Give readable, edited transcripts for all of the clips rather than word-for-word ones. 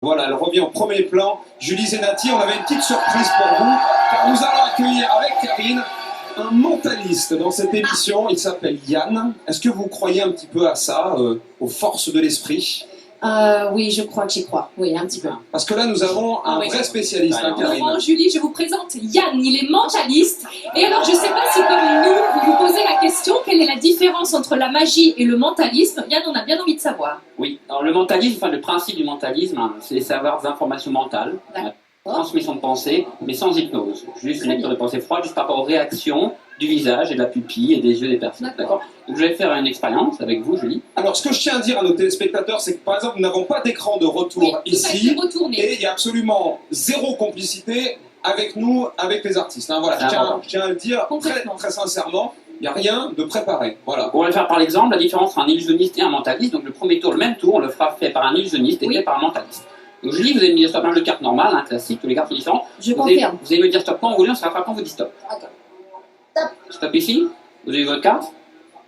Voilà, elle revient au premier plan. Julie Zenati, on avait une petite surprise pour vous, car nous allons accueillir avec Karine un mentaliste dans cette émission. Il s'appelle Yann. Est-ce que vous croyez un petit peu à ça, aux forces de l'esprit? Oui, je crois que j'y crois. Oui, un petit peu. Parce que là, nous avons un vrai spécialiste, hein, Karine. Laurent, Julie, je vous présente Yann, il est mentaliste. Et alors, je ne sais pas si comme nous, vous vous posez la question, quelle est la différence entre la magie et le mentalisme? Yann, on a bien envie de savoir. Oui, alors le mentalisme, enfin le principe du mentalisme, hein, c'est savoir des informations mentales, transmission de pensée, mais sans hypnose. Juste une lecture de pensée froide, juste par rapport aux réactions du visage et de la pupille et des yeux des personnes. D'accord. Donc je vais faire une expérience avec vous, Julie. Alors, ce que je tiens à dire à nos téléspectateurs, c'est que par exemple, nous n'avons pas d'écran de retour ici. Et il y a absolument zéro complicité avec nous, avec les artistes. Hein, voilà, je tiens à le dire très sincèrement. Il n'y a rien de préparé. Voilà. On va le faire par l'exemple, la différence entre un illusionniste et un mentaliste. Donc le premier tour, le même tour, on le fera fait par un illusionniste et fait par un mentaliste. Donc Julie, vous allez me dire stop, un jeu de cartes normal, hein, classique, tous les cartes sont différentes. Je confirme. Vous allez me dire stop quand vous voulez, on se rattrape quand vous dites stop. D'accord. Stop. Stop ici. Vous avez votre carte?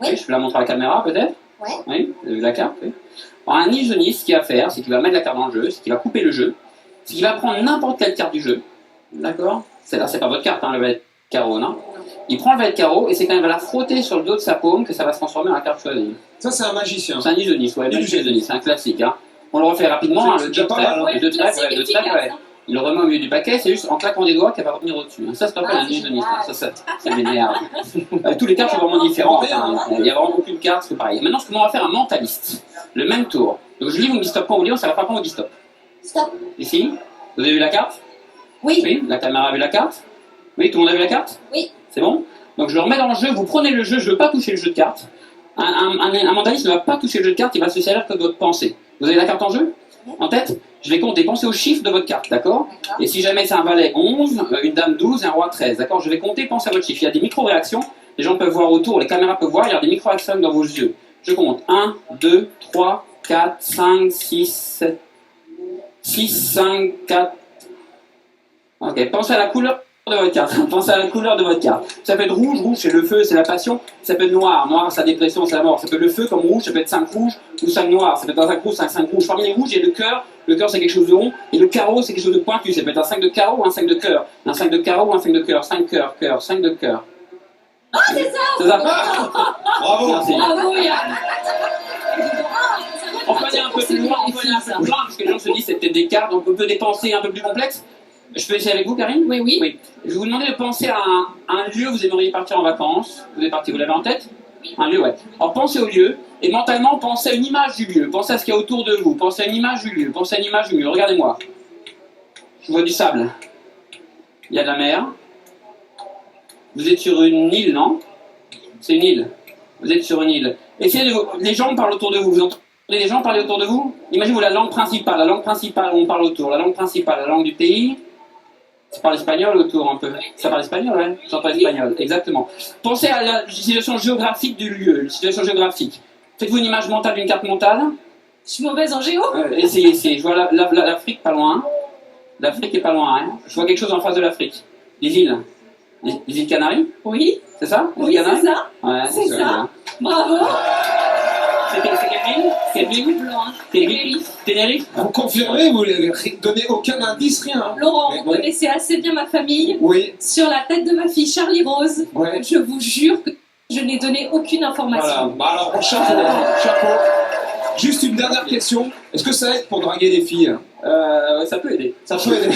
Oui. Je peux la montrer à la caméra peut-être? Ouais. Oui, vous avez vu la carte? Oui. Alors, un illusionniste, ce qu'il va faire, c'est qu'il va mettre la carte dans le jeu, c'est qu'il va couper le jeu, c'est qu'il va prendre n'importe quelle carte du jeu. D'accord? Celle-là, c'est pas votre carte, hein, le valet de carreau, non? Il prend le valet de carreau et c'est quand il va la frotter sur le dos de sa paume que ça va se transformer en la carte choisie. Ça, c'est un magicien. C'est un illusionniste, ouais, c'est un classique. Hein. On le refait rapidement, hein, le 2 traits, il le remet au milieu du paquet, c'est juste en claquant des doigts qu'elle va revenir au-dessus. Hein. Ça, c'est pas un illusionniste, hein. Ça m'énerve. Tous les cartes sont vraiment différentes, hein. Il n'y a vraiment aucune carte, c'est pareil. Maintenant, on va faire un mentaliste. Le même tour. Donc Julie, vous me dites stop quand vous voulez, on s'arrête pas quand on dit stop. Stop. Ici, vous avez vu la carte? Oui. Oui, la caméra a vu la carte? Oui, tout le monde a vu la carte? Oui. C'est bon? Donc je le remets dans le jeu, vous prenez le jeu, je ne veux pas toucher le jeu de cartes. Un mentaliste ne va pas toucher le jeu de cartes, il va se servir que de votre pensée. Vous avez la carte en jeu? En tête? Je vais compter, pensez au chiffre de votre carte, d'accord? Et si jamais c'est un valet 11, une dame 12 et un roi 13, d'accord? Je vais compter, pensez à votre chiffre. Il y a des micro-réactions, les gens peuvent voir autour, les caméras peuvent voir, il y a des micro-réactions dans vos yeux. Je compte 1, 2, 3, 4, 5, 6, 7, 6, 5, 4. Ok, pensez à la couleur de votre carte. Pensez à la couleur de votre carte. Ça peut être rouge, rouge c'est le feu, c'est la passion. Ça peut être noir, noir c'est la dépression, c'est la mort. Ça peut être le feu comme rouge, ça peut être 5 rouges ou 5 noirs. Ça peut être un 5 rouge, 5 rouges. Parmi les rouges, il y a le cœur. Le cœur c'est quelque chose de rond. Et le carreau c'est quelque chose de pointu. Ça peut être un 5 de carreau ou un 5 de cœur. Un 5 de carreau ou un 5 de cœur. 5 cœurs, cœur, 5 de cœur. Ah, c'est ça! C'est ça. Bravo! Merci. Bravo, Yann! On peut aller un peu plus loin, on peut aller un peu plus loin, parce que les gens se disent c'est peut-être des cartes, donc on peut des pensées un peu plus complexes. Je peux essayer avec vous, Karine? Oui, oui. Oui. Je vais vous demander de penser à un lieu où vous aimeriez partir en vacances. Vous êtes parti, vous l'avez en tête? Un lieu, ouais. Alors pensez au lieu, et mentalement pensez à une image du lieu. Pensez à ce qu'il y a autour de vous. Pensez à une image du lieu. Pensez à une image du lieu. Regardez-moi. Je vois du sable. Il y a de la mer. Vous êtes sur une île, non? C'est une île. Vous êtes sur une île. Essayez de... Les gens parlent autour de vous. Vous entendez les gens parler autour de vous? Imaginez-vous la langue principale où on parle autour. La langue principale, la langue du pays. Ça parle espagnol autour un peu. Ça parle espagnol, ouais. J'entends espagnol, exactement. Pensez à la situation géographique du lieu, la situation géographique. Faites-vous une image mentale d'une carte mentale. Je suis mauvaise en géo. Essayez. Je vois l'Afrique pas loin. L'Afrique est pas loin, hein. Je vois quelque chose en face de l'Afrique. Les îles. Les îles Canaries? Oui. C'est ça? Oui, c'est ça. Ouais, c'est ça. Bravo. C'est quelle ville? Quelle ville? Tenerife. Tenerife? Vous confirmez, vous ne donnez aucun indice, rien. Hein. Laurent, vous connaissez assez bien ma famille. Oui. Sur la tête de ma fille Charlie Rose, je vous jure que je n'ai donné aucune information. Voilà. Bah alors, chapeau. Juste une dernière question. Est-ce que ça aide pour draguer des filles? Ça peut aider. Ça peut aider.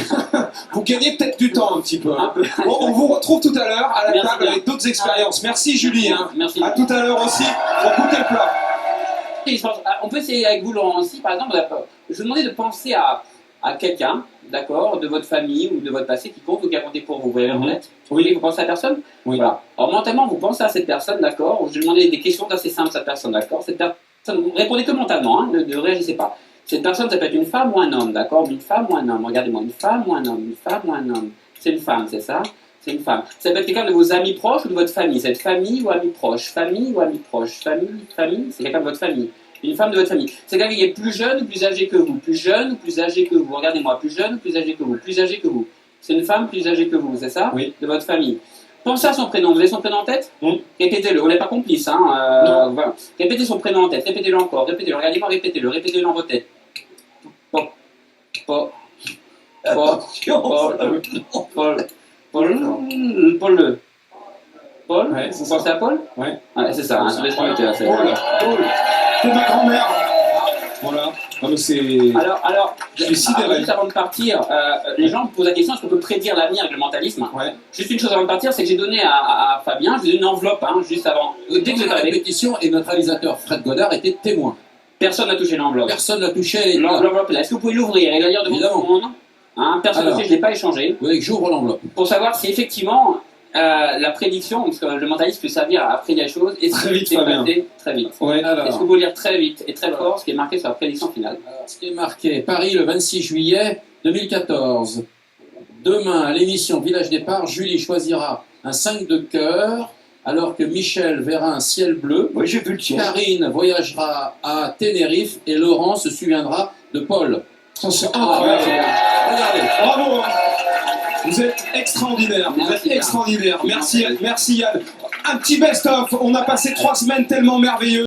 Vous gagnez peut-être du temps un petit peu. Hein. Bon, on vous retrouve tout à l'heure à la table avec d'autres expériences. Merci Julie. Hein. Merci. À tout à l'heure aussi. Pour goûter le plat. On peut essayer avec vous, Laurent, aussi. Par exemple, je vous demandais de penser à quelqu'un, d'accord, de votre famille ou de votre passé qui compte ou qui a compté pour vous. Vous l'avez en tête? Oui. Vous pensez à la personne? Oui. Voilà. Alors, mentalement, vous pensez à cette personne, d'accord. Je vais demander des questions assez simples à cette personne, d'accord. Cette personne, vous répondez que mentalement, hein, ne réagissez pas. Cette personne, ça peut être une femme ou un homme, d'accord. Une femme ou un homme. Regardez-moi, une femme ou un homme. Une femme ou un homme. C'est une femme, c'est ça? C'est une femme. Ça peut être quelqu'un de vos amis proches ou de votre famille. Cette famille ou amis proches. Famille ou amis proches. Famille, c'est quelqu'un de votre famille. Une femme de votre famille. C'est quelqu'un qui est plus jeune ou plus âgé que vous. Plus jeune ou plus âgé que vous. Regardez-moi, plus jeune ou plus âgé que vous. Plus âgé que vous. C'est une femme plus âgée que vous, c'est ça? Oui. De votre famille. Pensez à son prénom. Vous avez son prénom en tête? Répétez-le. On n'est pas complice, hein. Voilà. Répétez son prénom en tête. Répétez-le encore. Répétez-le. Regardez-moi, répétez-le. Répétez-le dans votre tête. Bon. Paul. Paul. Paul. Ouais, Vous pensez à Paul? Ouais. Ouais, c'est ça, hein, je laisse tomber, c'est Paul. C'est ma grand-mère. Voilà. Non, mais c'est... Alors, je suis sidéré. Juste avant de partir, les gens me posent la question, est-ce qu'on peut prédire l'avenir avec le mentalisme? Ouais. Juste une chose avant de partir, c'est que j'ai donné à Fabien, je lui ai donné une enveloppe, hein, juste avant. Dès que vous êtes arrivé, répétition et notre réalisateur Fred Godard était témoin. personne n'a touché l'enveloppe. Personne n'a touché, elle est là. L'enveloppe est là. Est-ce que vous pouvez l'ouvrir et la lire devant tout le monde? Hein, personne n'a touché, je ne l'ai pas échangé. Vous voulez que j'ouvre l'enveloppe? Pour savoir si effectivement la prédiction, parce que le mentalisme peut servir à prédire les choses, et Très vite, c'est Fabien. passé très vite. Ouais. Alors, Est-ce que vous pouvez lire très vite et très fort ce qui est marqué sur la prédiction finale? ce qui est marqué, Paris le 26 juillet 2014. Demain, à l'émission Village Départ, Julie choisira un 5 de cœur, alors que Michel verra un ciel bleu. Oui, j'ai vu le tien. Karine voyagera à Tenerife et Laurent se souviendra de Paul. Ça, c'est incroyable. Regardez. Bravo. Vous êtes extraordinaire. Vous Merci, êtes extraordinaire. Merci, merci Yann. Un petit best-of. On a passé 3 semaines tellement merveilleuses.